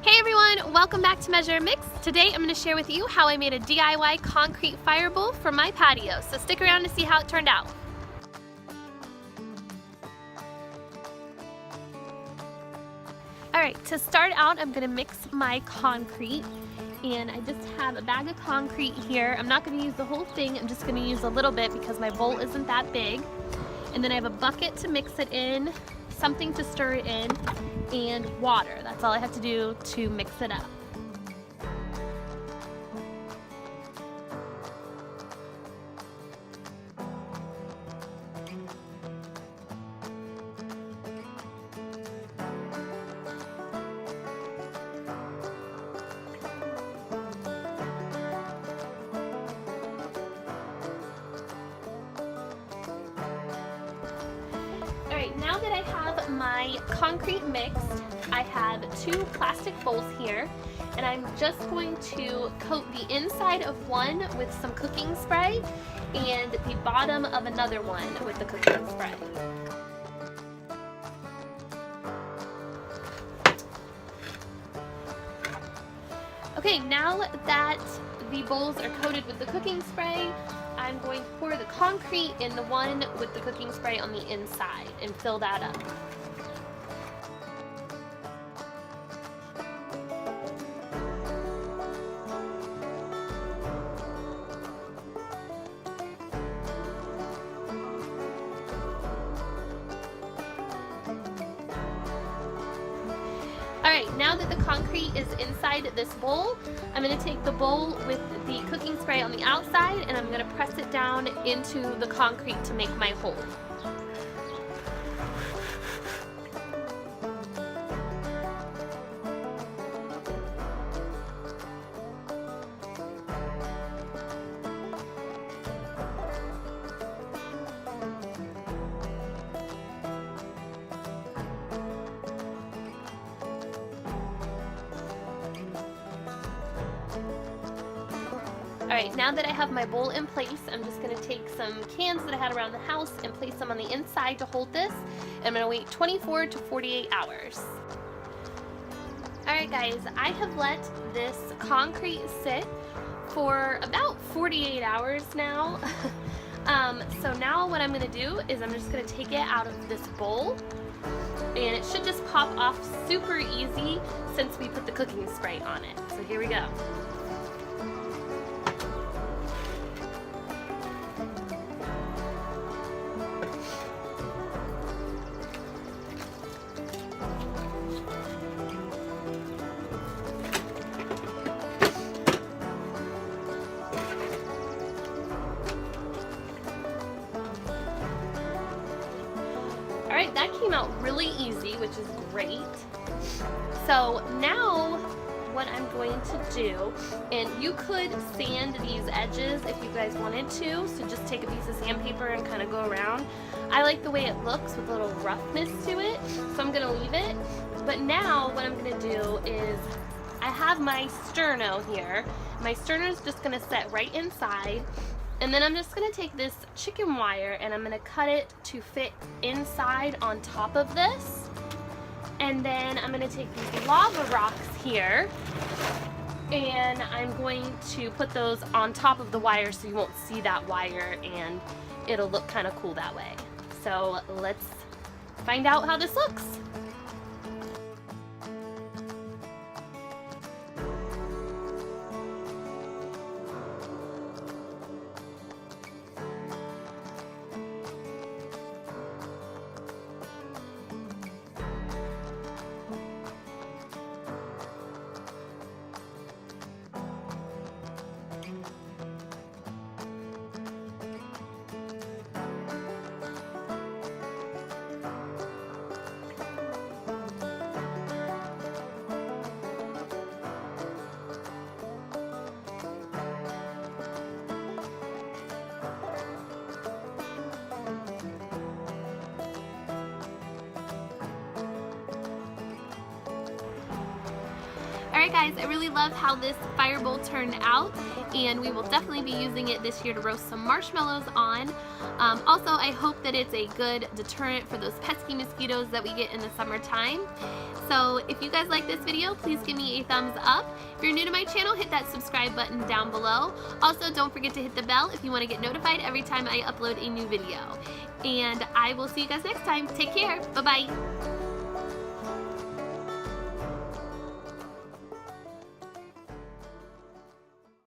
Hey everyone, welcome back to Measure and Mix. Today I'm going to share with you how I made a DIY concrete fire bowl for my patio, so stick around to see how it turned out. Alright, to start out I'm going to mix my concrete, and I just have a bag of concrete here. I'm not going to use the whole thing, I'm just going to use a little bit because my bowl isn't that big. And then I have a bucket to mix it in, something to stir it in, and water. That's all I have to do to mix it up. Alright, now that I have my concrete mixed, I have two plastic bowls here, and I'm just going to coat the inside of one with some cooking spray and the bottom of another one with the cooking spray. Okay, now that the bowls are coated with the cooking spray, I'm going to pour the concrete in the one with the cooking spray on the inside and fill that up. Alright, now that the concrete is inside this bowl, I'm going to take the bowl with the cooking spray on the outside and I'm going to press it down into the concrete to make my hole. Alright, now that I have my bowl in place, I'm just going to take some cans that I had around the house and place them on the inside to hold this. I'm going to wait 24 to 48 hours. Alright guys, I have let this concrete sit for about 48 hours now. So now what I'm going to do is I'm just going to take it out of this bowl, and it should just pop off super easy since we put the cooking spray on it. So here we go. Alright, that came out really easy, which is great. So now what I'm going to do, and you could sand these edges if you guys wanted to, so just take a piece of sandpaper and kind of go around. I like the way it looks with a little roughness to it, so I'm going to leave it. But now what I'm going to do is I have my sterno here. My sterno is just going to set right inside. And then I'm just going to take this chicken wire and I'm going to cut it to fit inside on top of this. And then I'm going to take these lava rocks here and I'm going to put those on top of the wire so you won't see that wire and it'll look kind of cool that way. So let's find out how this looks. Alright guys, I really love how this fire bowl turned out, and we will definitely be using it this year to roast some marshmallows on. Also, I hope that it's a good deterrent for those pesky mosquitoes that we get in the summertime. So if you guys like this video, please give me a thumbs up. If you're new to my channel, hit that subscribe button down below. Also, don't forget to hit the bell if you want to get notified every time I upload a new video. And I will see you guys next time. Take care. Bye-bye.